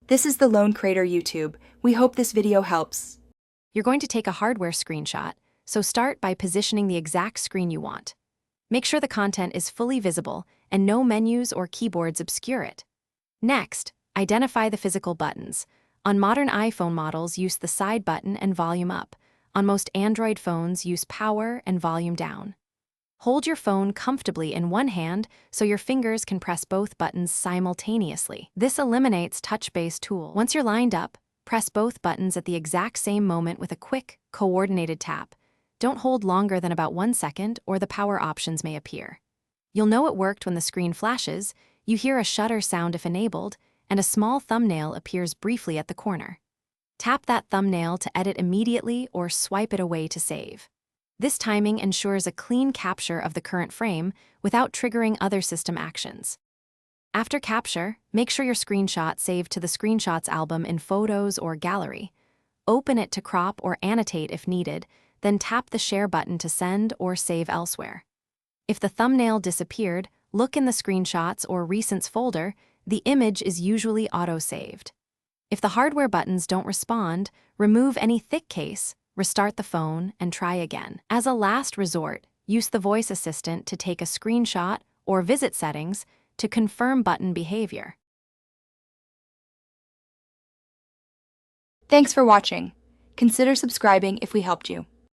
This is the Lone Crater YouTube. We hope this video helps. You're going to take a hardware screenshot, so start by positioning the exact screen you want. Make sure the content is fully visible and no menus or keyboards obscure it. Next, identify the physical buttons. On modern iPhone models, use the side button and volume up. On most Android phones, use power and volume down. Hold your phone comfortably in one hand so your fingers can press both buttons simultaneously. This eliminates touch-based tool. Once you're lined up, press both buttons at the exact same moment with a quick, coordinated tap. Don't hold longer than about 1 second or the power options may appear. You'll know it worked when the screen flashes, you hear a shutter sound if enabled, and a small thumbnail appears briefly at the corner. Tap that thumbnail to edit immediately or swipe it away to save. This timing ensures a clean capture of the current frame without triggering other system actions. After capture, make sure your screenshot saved to the Screenshots album in Photos or Gallery. Open it to crop or annotate if needed, then tap the Share button to send or save elsewhere. If the thumbnail disappeared, look in the Screenshots or Recents folder. The image is usually auto-saved. If the hardware buttons don't respond, remove any thick case, restart the phone, and try again. As a last resort, use the voice assistant to take a screenshot or visit settings to confirm button behavior. Thanks for watching. Consider subscribing if we helped you.